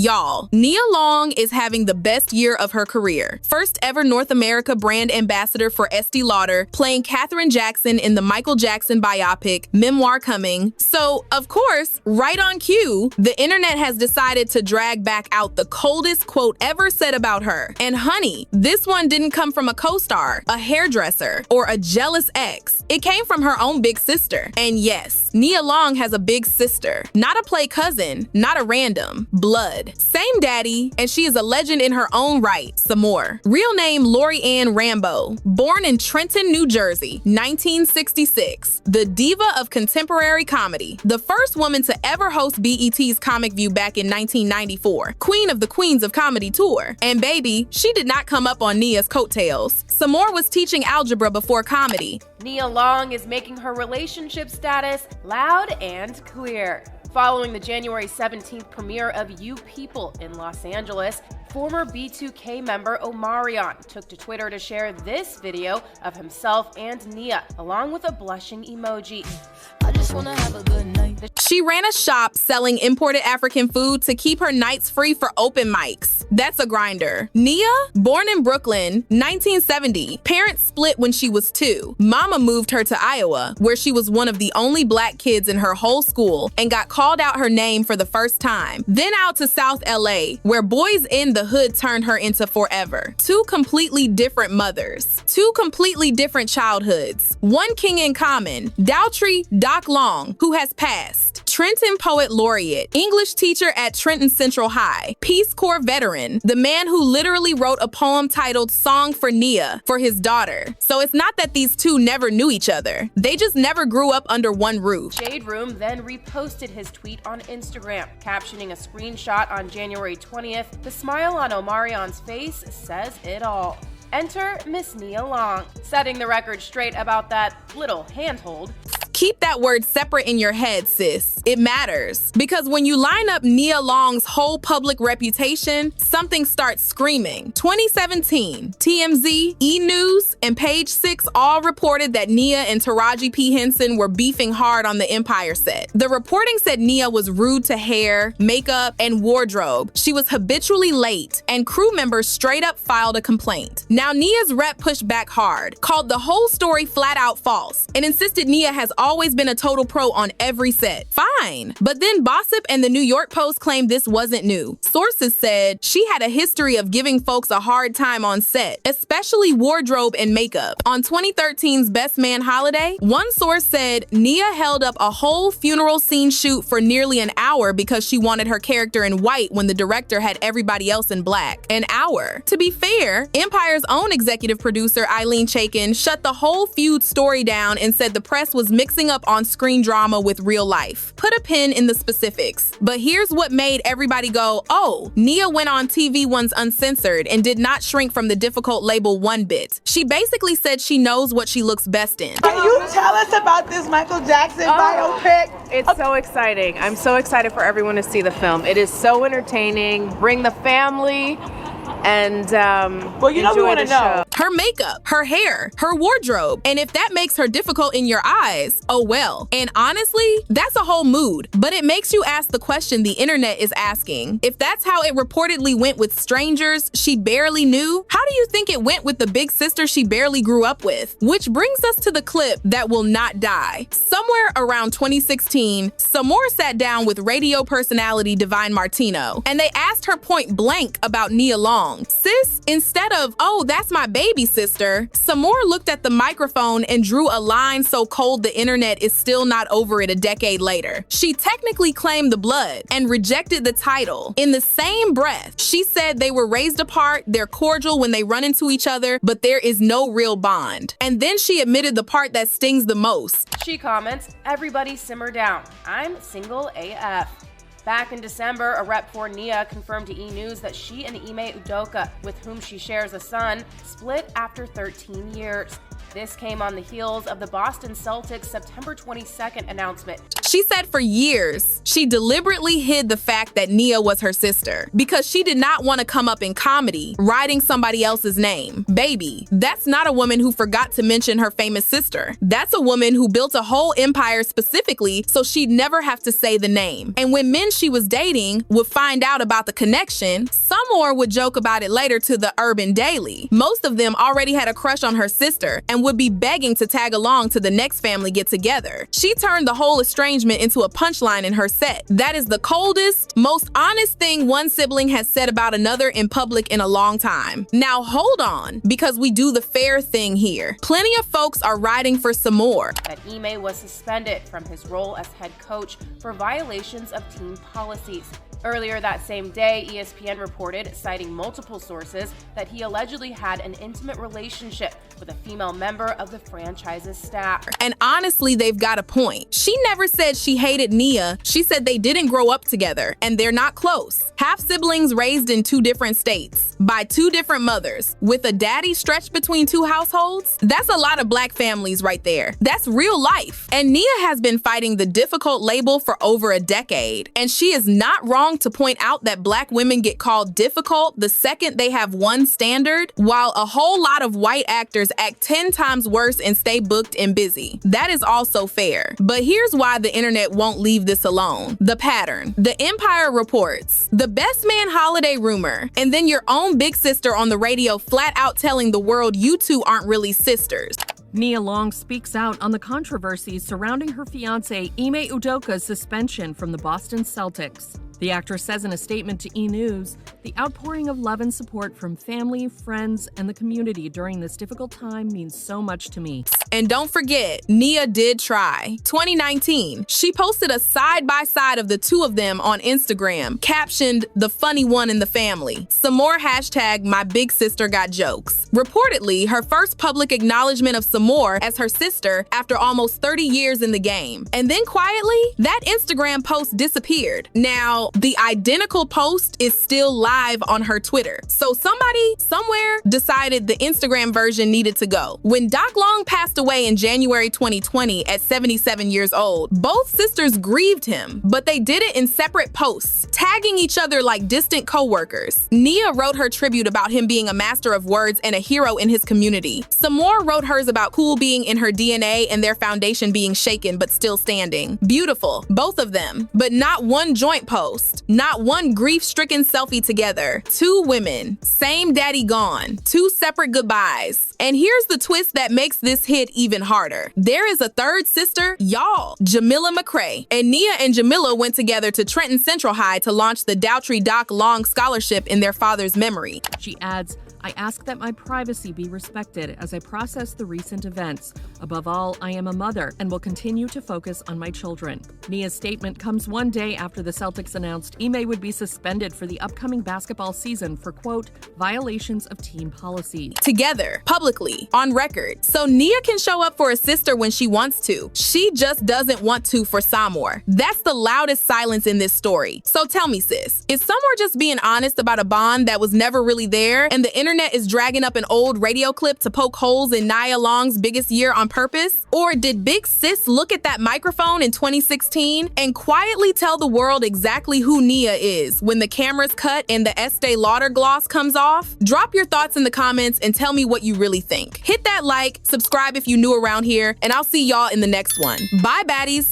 Y'all, Nia Long is having the best year of her career. First ever North America brand ambassador for Estée Lauder, playing Katherine Jackson in the Michael Jackson biopic, Memoir coming. So, of course, right on cue, the internet has decided to drag back out the coldest quote ever said about her. And honey, this one didn't come from a co-star, a hairdresser, or a jealous ex. It came from her own big sister. And yes, Nia Long has a big sister. Not a play cousin, not a random. Blood. Same daddy, and she is a legend in her own right, Sommore. Real name Lori Ann Rambo. Born in Trenton, New Jersey, 1966. The diva of contemporary comedy. The first woman to ever host BET's Comic View back in 1994. Queen of the Queens of Comedy Tour. And baby, she did not come up on Nia's coattails. Sommore was teaching algebra before comedy. Nia Long is making her relationship status loud and clear. Following the January 17th premiere of You People in Los Angeles, former B2K member Omarion took to Twitter to share this video of himself and Nia, along with a blushing emoji. I just wanna have a good night. She ran a shop selling imported African food to keep her nights free for open mics. That's a grinder. Nia, born in Brooklyn, 1970. Parents split when she was 2. Mama moved her to Iowa, where she was one of the only black kids in her whole school and got called out her name for the first time. Then out to South LA, where Boys in the Hood turned her into Forever. 2 completely different mothers. 2 completely different childhoods. One king in common, Doutry Doc Long, who has passed. Trenton Poet Laureate, English teacher at Trenton Central High, Peace Corps veteran, the man who literally wrote a poem titled Song for Nia for his daughter. So it's not that these two never knew each other. They just never grew up under one roof. Shade Room then reposted his tweet on Instagram, captioning a screenshot on January 20th. The smile on Omarion's face says it all. Enter Miss Nia Long, setting the record straight about that little handhold. Keep that word separate in your head, sis. It matters. Because when you line up Nia Long's whole public reputation, something starts screaming. 2017, TMZ, E! News, and Page 6 all reported that Nia and Taraji P. Henson were beefing hard on the Empire set. The reporting said Nia was rude to hair, makeup, and wardrobe. She was habitually late, and crew members straight up filed a complaint. Now, Nia's rep pushed back hard, called the whole story flat out false, and insisted Nia has always been a total pro on every set. Fine. But then Gossip and the New York Post claimed this wasn't new. Sources said she had a history of giving folks a hard time on set, especially wardrobe and makeup. On 2013's Best Man Holiday, one source said Nia held up a whole funeral scene shoot for nearly an hour because she wanted her character in white when the director had everybody else in black. An hour. To be fair, Empire's own executive producer, Eileen Chaikin, shut the whole feud story down and said the press was mixing up on-screen drama with real life. Put a pin in the specifics. But here's what made everybody go, oh, Nia went on TV One's Uncensored and did not shrink from the difficult label one bit. She basically said she knows what she looks best in. Can you tell us about this Michael Jackson biopic? It's so exciting. I'm so excited for everyone to see the film. It is so entertaining. Bring the family and well, you know we enjoy want to the know. show. Her makeup, her hair, her wardrobe. And if that makes her difficult in your eyes, oh well. And honestly, that's a whole mood. But it makes you ask the question the internet is asking. If that's how it reportedly went with strangers she barely knew, how do you think it went with the big sister she barely grew up with? Which brings us to the clip that will not die. Somewhere around 2016, Sommore sat down with radio personality Divine Martino, and they asked her point blank about Nia Long. Sis, instead of, oh, that's my baby sister, Sommore looked at the microphone and drew a line so cold the internet is still not over it a decade later. She technically claimed the blood and rejected the title. In the same breath, she said they were raised apart, they're cordial when they run into each other, but there is no real bond. And then she admitted the part that stings the most. She comments, everybody simmer down. I'm single AF. Back in December, a rep for Nia confirmed to E! News that she and Ime Udoka, with whom she shares a son, split after 13 years. This came on the heels of the Boston Celtics' September 22nd announcement. She said for years, she deliberately hid the fact that Nia was her sister because she did not want to come up in comedy, writing somebody else's name. Baby, that's not a woman who forgot to mention her famous sister. That's a woman who built a whole empire specifically so she'd never have to say the name. And when men she was dating would find out about the connection, Sommore would joke about it later to the Urban Daily. Most of them already had a crush on her sister and would be begging to tag along to the next family get-together. She turned the whole estrangement into a punchline in her set. That is the coldest, most honest thing one sibling has said about another in public in a long time. Now hold on, because we do the fair thing here. Plenty of folks are riding for Sommore. That Ime was suspended from his role as head coach for violations of team policies. Earlier that same day, ESPN reported, citing multiple sources, that he allegedly had an intimate relationship with a female member of the franchise's staff. And honestly, they've got a point. She never said she hated Nia. She said they didn't grow up together, and they're not close. Half siblings raised in 2 different states, by 2 different mothers, with a daddy stretched between 2 households. That's a lot of Black families right there. That's real life. And Nia has been fighting the difficult label for over a decade, and she is not wrong to point out that Black women get called difficult the second they have one standard, while a whole lot of white actors act 10 times worse and stay booked and busy. That is also fair. But here's why the internet won't leave this alone. The pattern. The Empire reports, the best man holiday rumor, and then your own big sister on the radio flat out telling the world you two aren't really sisters. Nia Long speaks out on the controversies surrounding her fiancé Ime Udoka's suspension from the Boston Celtics. The actress says in a statement to E! News, the outpouring of love and support from family, friends, and the community during this difficult time means so much to me. And don't forget, Nia did try. 2019, she posted a side-by-side of the 2 of them on Instagram, captioned, "the funny one in the family." Some more hashtag, "my big sister got jokes." Reportedly, her first public acknowledgement of Sommore as her sister after almost 30 years in the game. And then quietly, that Instagram post disappeared. Now, the identical post is still live on her Twitter. So somebody, somewhere, decided the Instagram version needed to go. When Doc Long passed away in January 2020 at 77 years old, both sisters grieved him, but they did it in separate posts, tagging each other like distant co-workers. Nia wrote her tribute about him being a master of words and a hero in his community. Sommore wrote hers about cool being in her DNA and their foundation being shaken but still standing. Beautiful, both of them, but not one joint post. Not one grief-stricken selfie together. 2 women, same daddy gone, 2 separate goodbyes. And here's the twist that makes this hit even harder. There is a 3rd sister, y'all, Jamila McCrae. And Nia and Jamila went together to Trenton Central High to launch the Doutry Doc Long Scholarship in their father's memory. She adds, I ask that my privacy be respected as I process the recent events. Above all, I am a mother and will continue to focus on my children. Nia's statement comes one day after the Celtics announced Ime would be suspended for the upcoming basketball season for, quote, violations of team policy. Together, publicly, on record. So Nia can show up for a sister when she wants to. She just doesn't want to for Sommore. That's the loudest silence in this story. So tell me, sis, is Sommore just being honest about a bond that was never really there, and the internet is dragging up an old radio clip to poke holes in Nia Long's biggest year on purpose? Or did Big Sis look at that microphone in 2016 and quietly tell the world exactly who Nia is when the camera's cut and the Estée Lauder gloss comes off? Drop your thoughts in the comments and tell me what you really think. Hit that like, subscribe if you're new around here, and I'll see y'all in the next one. Bye, baddies.